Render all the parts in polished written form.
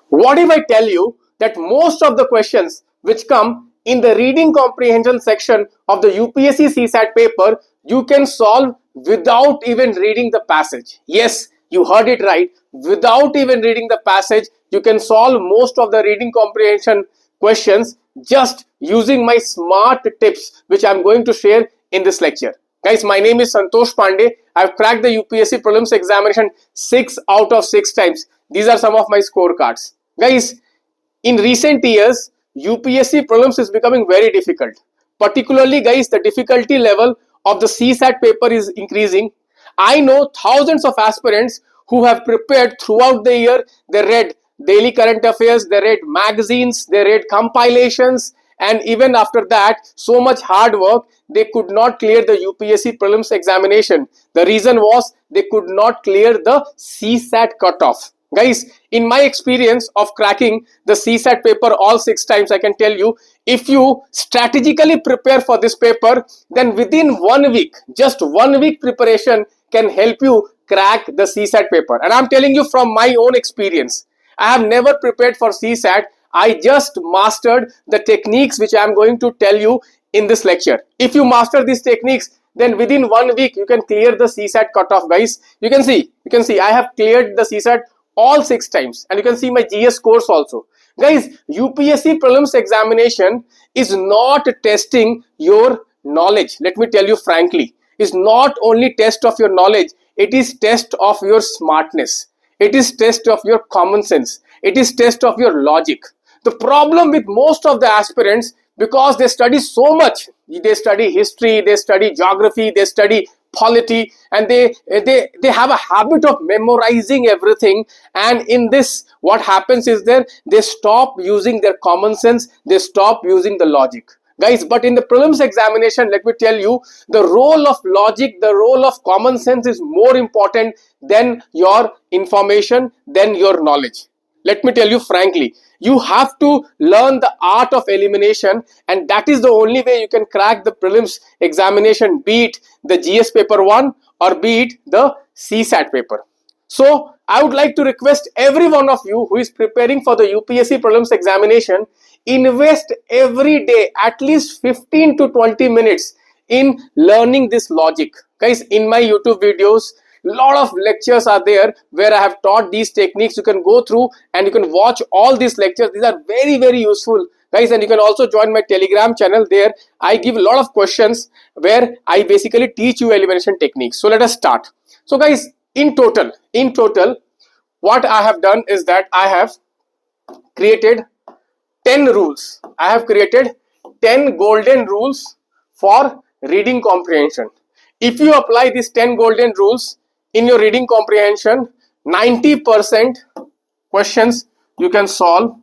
What if I tell you that most of the questions which come in the reading comprehension section of the UPSC CSAT paper, you can solve without even reading the passage? Yes, you heard it right. Without even reading the passage, you can solve most of the reading comprehension questions just using my smart tips, which I'm going to share in this lecture. Guys, my name is Santosh Pandey. I've cracked the UPSC Prelims examination 6 out of 6 times. These are some of my scorecards. Guys, in recent years, UPSC Prelims is becoming very difficult. Particularly, guys, the difficulty level of the CSAT paper is increasing. I know thousands of aspirants who have prepared throughout the year. They read daily current affairs, they read magazines, they read compilations, and even after that, so much hard work, they could not clear the UPSC Prelims examination. The reason was they could not clear the CSAT cutoff. Guys, in my experience of cracking the CSAT paper all 6 times, I can tell you, if you strategically prepare for this paper, then within 1 week, just 1 week preparation can help you crack the CSAT paper. And I'm telling you from my own experience, I have never prepared for CSAT. I just mastered the techniques which I am going to tell you in this lecture. If you master these techniques, then within 1 week you can clear the CSAT cutoff, guys. You can see I have cleared the CSAT all 6 times, and you can see my GS scores also. Guys, UPSC Prelims examination is not testing your knowledge. Let me tell you frankly, it's not only test of your knowledge, it is test of your smartness. It is test of your common sense. It is test of your logic. The problem with most of the aspirants, because they study so much, they study history, they study geography, they study polity, and they have a habit of memorizing everything, and in this what happens is that they stop using their common sense, they stop using the logic, guys. But in the prelims examination, let me tell you, the role of logic, the role of common sense is more important than your information, than your knowledge. Let me tell you frankly, you have to learn the art of elimination, and that is the only way you can crack the prelims examination, be it the GS paper 1 or be it the CSAT paper. So I would like to request every one of you who is preparing for the UPSC prelims examination, invest every day at least 15 to 20 minutes in learning this logic. Guys, in my YouTube videos, lot of lectures are there where I have taught these techniques. You can go through and you can watch all these lectures. These are very, very useful, guys. And you can also join my Telegram channel. There I give a lot of questions where I basically teach you elimination techniques. So let us start. So guys, in total, what I have done is that I have created 10 rules. I have created 10 golden rules for reading comprehension. If you apply these 10 golden rules in your reading comprehension, 90% questions you can solve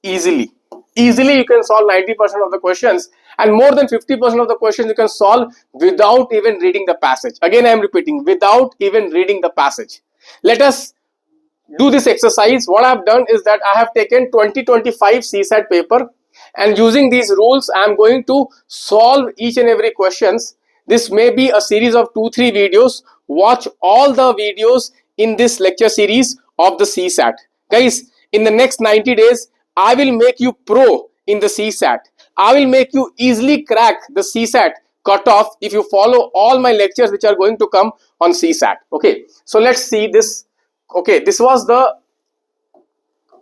easily. Easily you can solve 90% of the questions, and more than 50% of the questions you can solve without even reading the passage. Again, I am repeating, without even reading the passage. Let us do this exercise. What I have done is that I have taken 2025 CSAT paper, and using these rules I am going to solve each and every questions. This may be a series of 2-3 videos. Watch all the videos in this lecture series of the CSAT. Guys, in the next 90 days, I will make you pro in the CSAT. I will make you easily crack the CSAT cutoff if you follow all my lectures which are going to come on CSAT. Okay, so let's see this. Okay, this was the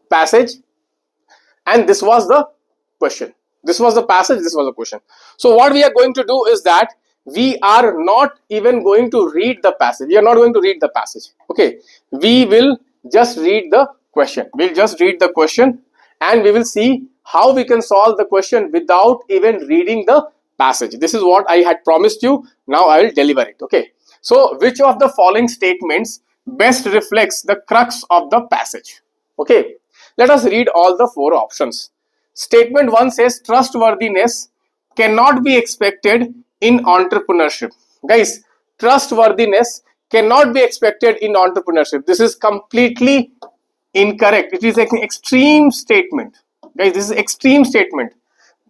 passage and this was the question. This was the passage, this was the question. So what we are going to do is that we are not even going to read the passage. We are not going to read the passage. Okay, we will just read the question. We'll just read the question and we will see how we can solve the question without even reading the passage. This is what I had promised you. Now I will deliver it. Okay, so which of the following statements best reflects the crux of the passage? Okay, let us read all the 4 options. Statement 1 says trustworthiness cannot be expected in entrepreneurship. Guys, trustworthiness cannot be expected in entrepreneurship. This is completely incorrect. It is an extreme statement. Guys, this is extreme statement.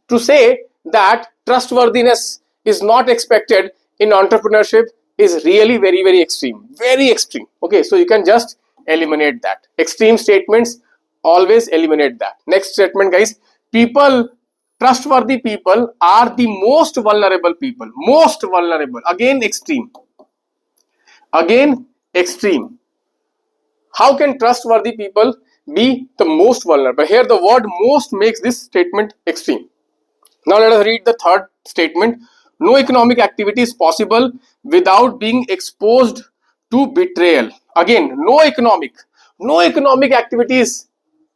To say that trustworthiness is not expected in entrepreneurship is really very, very extreme. Very extreme. Okay, so you can just eliminate that. Extreme statements always eliminate that. Next statement, guys. Trustworthy people are the most vulnerable people. Most vulnerable. Again, extreme. Again, extreme. How can trustworthy people be the most vulnerable? Here the word most makes this statement extreme. Now let us read the third statement. No economic activity is possible without being exposed to betrayal. Again, no economic activity is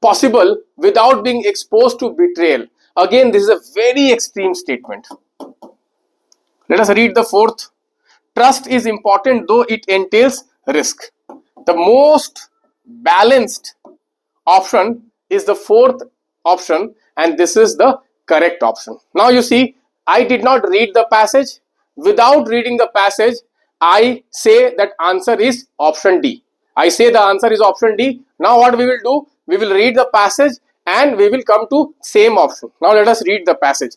possible without being exposed to betrayal. Again, this is a very extreme statement. Let us read the fourth. Trust is important though it entails risk. The most balanced option is the fourth option, and this is the correct option. Now you see, I did not read the passage. Without reading the passage, I say that answer is option D. I say the answer is option D. Now what we will do? We will read the passage and we will come to same option. Now let us read the passage.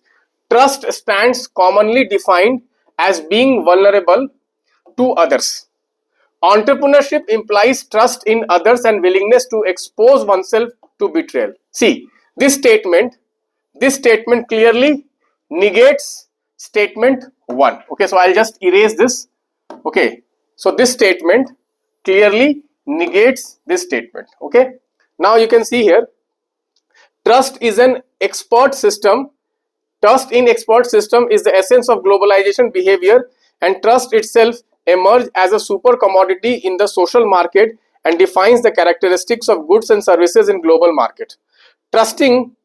Trust stands commonly defined as being vulnerable to others. Entrepreneurship implies trust in others and willingness to expose oneself to betrayal. See, this statement clearly negates statement 1. Okay, so I'll just erase this. Okay, so this statement clearly negates this statement. Okay, now you can see here, trust is an expert system. Trust in expert system is the essence of globalization behavior, and trust itself emerged as a super commodity in the social market and defines the characteristics of goods and services in global market. Trusting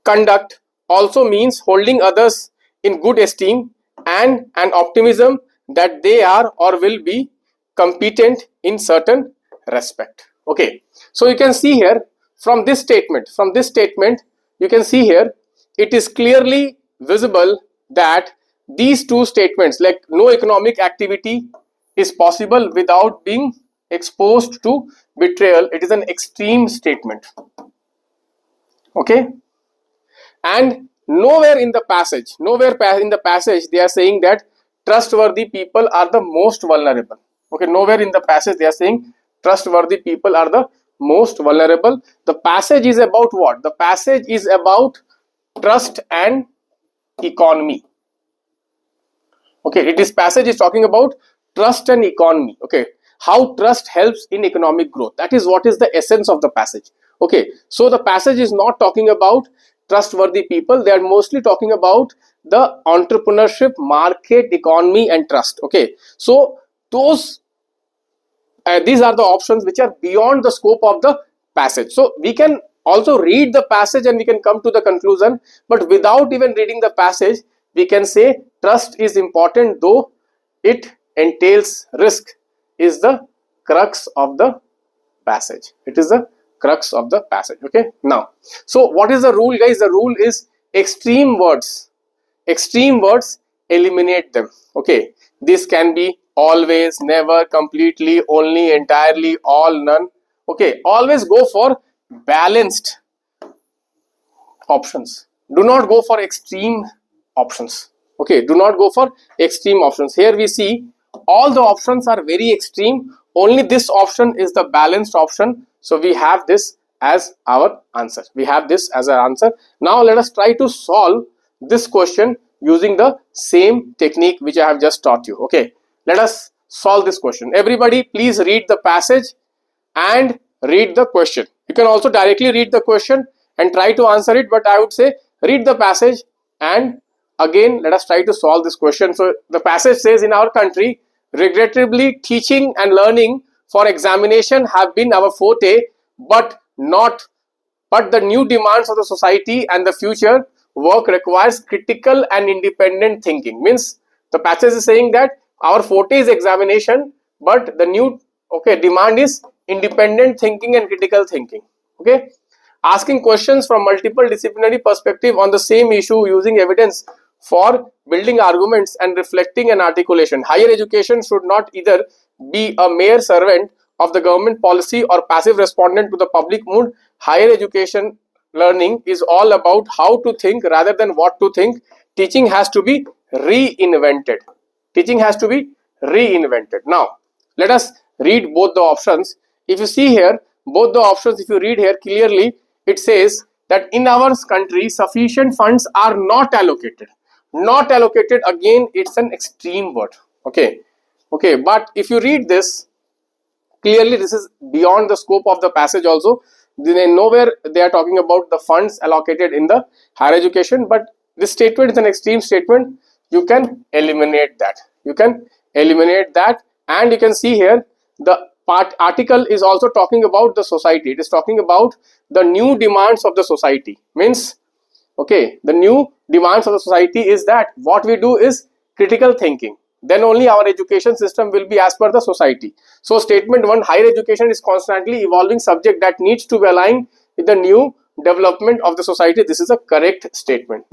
conduct also means holding others in good esteem and an optimism that they are or will be competent in certain respect. Okay, so you can see here from this statement you can see here it is clearly visible that these two statements, like no economic activity is possible without being exposed to betrayal, it is an extreme statement. Okay, and nowhere in the passage they are saying that trustworthy people are the most vulnerable. Okay, nowhere in the passage they are saying trustworthy people are the most vulnerable. The passage is about what? The passage is about trust and economy. Okay, passage is talking about trust and economy. Okay, how trust helps in economic growth. That is what is the essence of the passage. Okay, so the passage is not talking about trustworthy people. They are mostly talking about the entrepreneurship, market, economy and trust. Okay, so these are the options which are beyond the scope of the passage. So we can also read the passage and we can come to the conclusion, but without even reading the passage we can say trust is important though it entails risk is the crux of the passage. It is the crux of the passage. Okay, now so what is the rule, guys? The rule is extreme words eliminate them. Okay, this can be always, never, completely, only, entirely, all, none. Okay, always go for balanced options. Do not go for extreme options. Okay, do not go for extreme options. Here we see all the options are very extreme. Only this option is the balanced option. So we have this as our answer. Now let us try to solve this question using the same technique which I have just taught you. Okay, let us solve this question. Everybody please read the passage and read the question. You can also directly read the question and try to answer it, but I would say read the passage and again let us try to solve this question. So the passage says, in our country, regrettably, teaching and learning for examination have been our forte, but the new demands of the society and the future work requires critical and independent thinking. Means the passage is saying that our forte is examination, but the new demand is independent thinking and critical thinking. Okay, asking questions from multiple disciplinary perspective on the same issue using evidence for building arguments and reflecting an articulation. Higher education should not either be a mere servant of the government policy or passive respondent to the public mood. Higher education learning is all about how to think rather than what to think. Teaching has to be reinvented. Now let us read both the options. If you see here, both the options, if you read here clearly, it says that in our country sufficient funds are not allocated. Not allocated, again it's an extreme word. Okay, but if you read this clearly, this is beyond the scope of the passage also. Nowhere they are talking about the funds allocated in the higher education, but this statement is an extreme statement. You can eliminate that. And you can see here the article is also talking about the society. It is talking about the new demands of the society. Means, okay, the new demands of the society is that what we do is critical thinking. Then only our education system will be as per the society. So statement 1, higher education is constantly evolving subject that needs to be aligned with the new development of the society. This is a correct statement.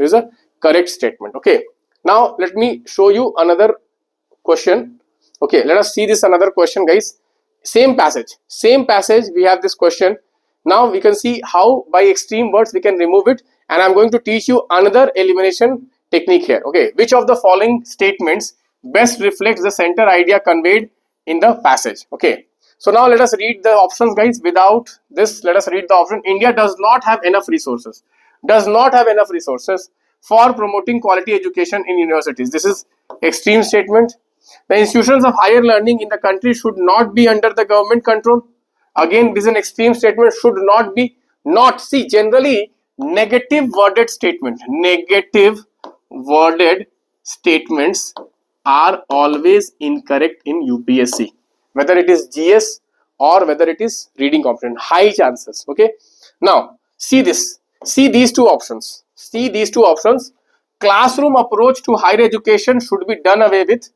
Okay, now let me show you another question. Okay, let us see this another question, guys. Same passage, we have this question. Now we can see how by extreme words we can remove it, and I'm going to teach you another elimination technique here. Okay, which of the following statements best reflects the center idea conveyed in the passage? Okay, so now let us read the options, guys. Without this, let us read the option. India does not have enough resources. For promoting quality education in universities. This is extreme statement. The institutions of higher learning in the country should not be under the government control. Again, this is an extreme statement. Should not be. Not. See, generally negative worded statements are always incorrect in UPSC, whether it is GS or whether it is reading comprehension. High chances. Okay, now see this. See these two options. Classroom approach to higher education should be done away with.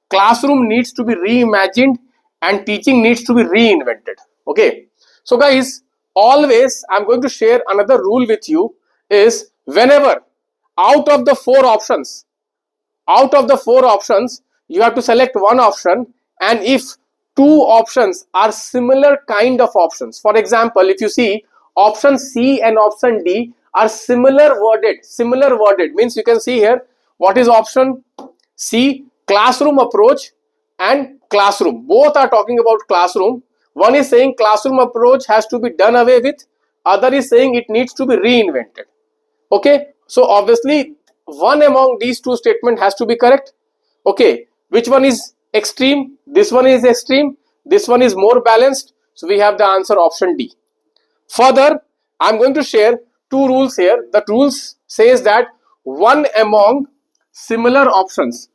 Classroom needs to be reimagined and teaching needs to be reinvented. Okay, so guys, always I'm going to share another rule with you is whenever out of the four options you have to select one option, and if two options are similar kind of options, for example, if you see option C and option D are similar worded, means you can see here what is option C, classroom approach and classroom, both are talking about classroom. One is saying classroom approach has to be done away with, other is saying it needs to be reinvented. Okay, so obviously one among these two statements has to be correct. Okay, which one is extreme? This one is extreme, this one is more balanced, so we have the answer option D. Further, I'm going to share two rules here. The rules says that one among similar options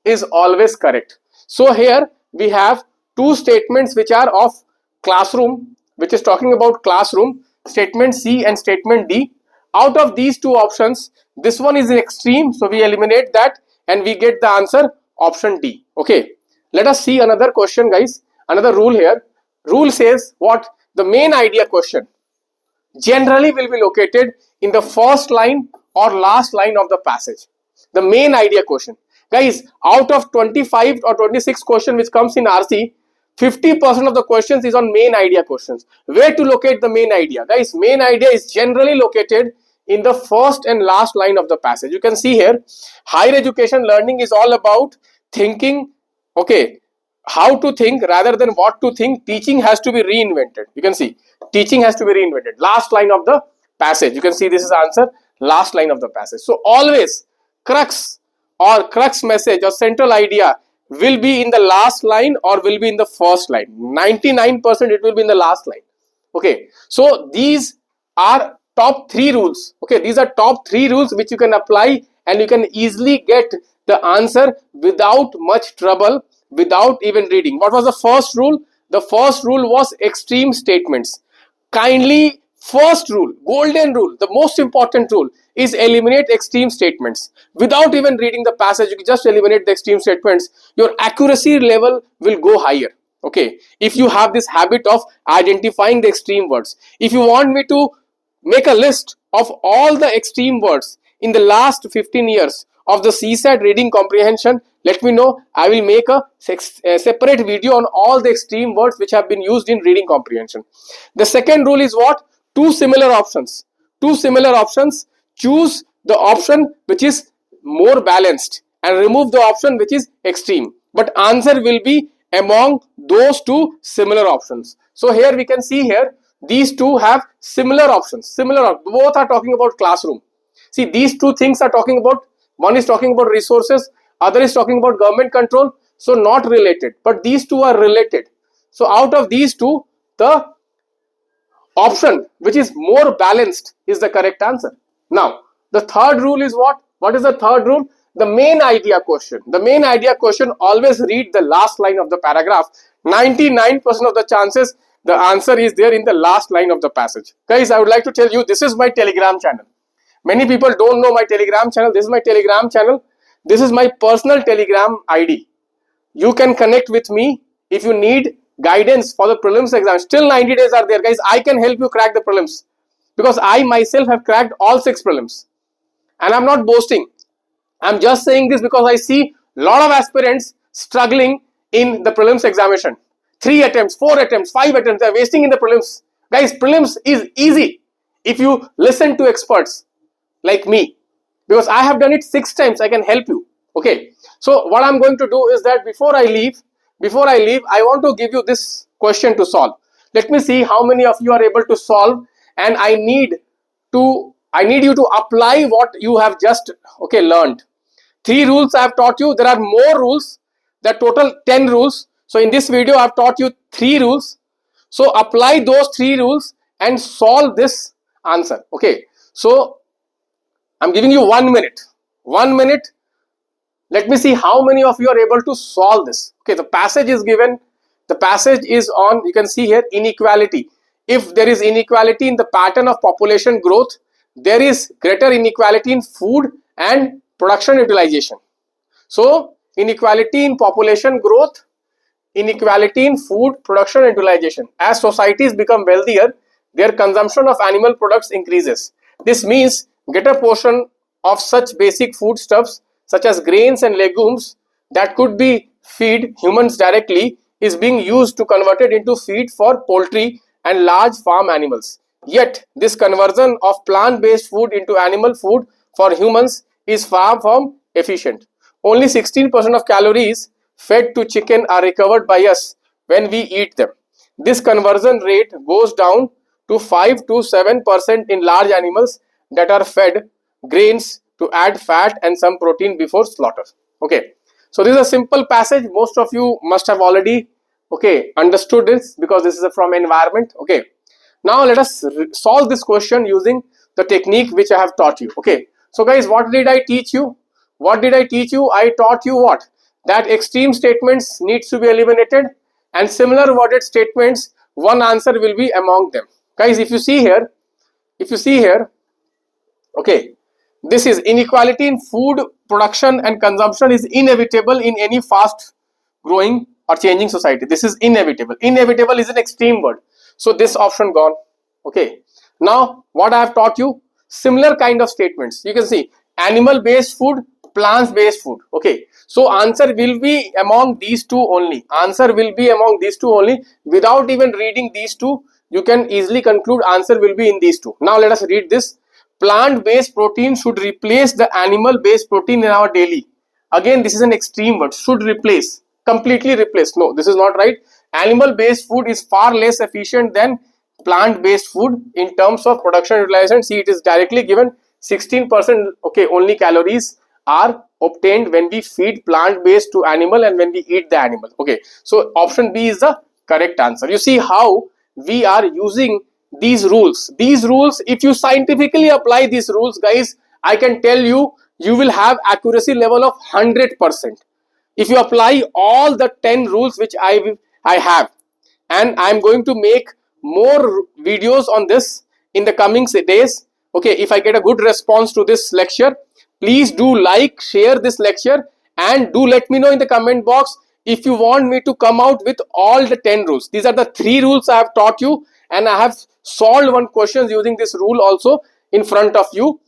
is always correct. So here we have two statements which are of classroom, which is talking about classroom, statement C and statement D. Out of these two options, this one is extreme, so we eliminate that and we get the answer option D. Okay, let us see another question, guys. Another rule here. Rule says what? The main idea question generally will be located in the first line or last line of the passage. The main idea question, guys, out of 25 or 26 questions which comes in RC, 50% of the questions is on main idea questions. Where to locate the main idea? Guys, main idea is generally located in the first and last line of the passage. You can see here, higher education learning is all about thinking, okay, how to think rather than what to think. Teaching has to be reinvented. You can see, teaching has to be reinvented. Last line of the passage. You can see this is answer, last line of the passage. So always crux message or central idea will be in the last line or will be in the first line. 99% it will be in the last line. Okay, so these are top 3 rules. Okay, these are top 3 rules which you can apply and you can easily get the answer without much trouble, without even reading. What was the first rule? The first rule was extreme statements. Kindly, first rule, golden rule, the most important rule is eliminate extreme statements. Without even reading the passage, you can just eliminate the extreme statements. Your accuracy level will go higher. Okay, if you have this habit of identifying the extreme words. If you want me to make a list of all the extreme words in the last 15 years of the CSAT reading comprehension, let me know. I will make a separate video on all the extreme words which have been used in reading comprehension. The second rule is what? Two similar options. Choose the option which is more balanced and remove the option which is extreme. But answer will be among those two similar options. So here we can see here, these two have similar options, both are talking about classroom. See, these two things are talking about, one is talking about resources, other is talking about government control, so not related, but these two are related. So out of these two, the option which is more balanced is the correct answer. Now, the third rule is what? What is the third rule? The main idea question. The main idea question, always read the last line of the paragraph. 99% of the chances the answer is there in the last line of the passage. Guys, I would like to tell you, this is my Telegram channel. Many people don't know my Telegram channel. This is my Telegram channel. This is my personal Telegram ID. You can connect with me if you need guidance for the prelims exam. Still 90 days are there, guys. I can help you crack the prelims because I myself have cracked all 6 prelims. And I'm not boasting. I'm just saying this because I see a lot of aspirants struggling in the prelims examination. 3 attempts, 4 attempts, 5 attempts, they're wasting in the prelims. Guys, prelims is easy if you listen to experts like me, because I have done it 6 times. I can help you. Okay, so what I'm going to do is that before I leave, I want to give you this question to solve. Let me see how many of you are able to solve, and I need you to apply what you have just learned. 3 rules I have taught you. There are more rules. There are total 10 rules. So in this video I have taught you 3 rules. So apply those 3 rules and solve this answer. Okay, so I'm giving you 1 minute. 1 minute. Let me see how many of you are able to solve this. Okay, the passage is given. The passage is on, you can see here, inequality. If there is inequality in the pattern of population growth, there is greater inequality in food and production utilization. So inequality in population growth, inequality in food production utilization. As societies become wealthier, their consumption of animal products increases. This means greater portion of such basic foodstuffs such as grains and legumes that could be feed humans directly is being used to convert it into feed for poultry and large farm animals. Yet this conversion of plant-based food into animal food for humans is far from efficient. Only 16% of calories fed to chicken are recovered by us when we eat them. This conversion rate goes down to 5 to 7% in large animals that are fed grains to add fat and some protein before slaughter. Okay, so this is a simple passage. Most of you must have already understood this because this is from environment. Okay, now let us solve this question using the technique which I have taught you. Okay, so guys, what did I teach you? I taught you what? That extreme statements needs to be eliminated, and similar worded statements, one answer will be among them. Guys, if you see here, okay, this is inequality in food production and consumption is inevitable in any fast growing or changing society. This is inevitable. Inevitable is an extreme word. So this option gone. Okay. Now what I have taught you, similar kind of statements. You can see animal based food, plants based food. Okay. So answer will be among these two only. Without even reading these two, you can easily conclude answer will be in these two. Now let us read this. Plant-based protein should replace the animal-based protein in our daily. Again, this is an extreme word. Should replace. Completely replace. No, this is not right. Animal-based food is far less efficient than plant-based food in terms of production utilization. See, it is directly given 16%. Okay, only calories are obtained when we feed plant-based to animal and when we eat the animal. Okay, so option B is the correct answer. You see how we are using these rules. If you scientifically apply these rules, guys, I can tell you, you will have accuracy level of 100%. If you apply all the 10 rules which I have, and I'm going to make more videos on this in the coming days. Okay, if I get a good response to this lecture, please do like, share this lecture, and do let me know in the comment box if you want me to come out with all the 10 rules. These are the 3 rules I have taught you, and I have solved one question using this rule also in front of you.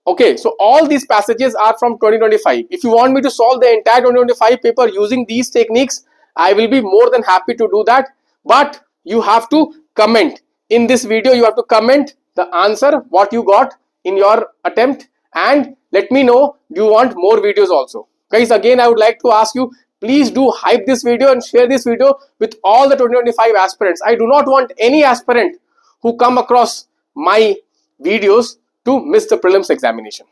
Okay, so all these passages are from 2025. If you want me to solve the entire 2025 paper using these techniques, I will be more than happy to do that. But you have to comment in this video. You have to comment the answer what you got in your attempt, and let me know, do you want more videos also. Guys, again I would like to ask you, please do hype this video and share this video with all the 2025 aspirants. I do not want any aspirant who come across my videos to miss the prelims examination.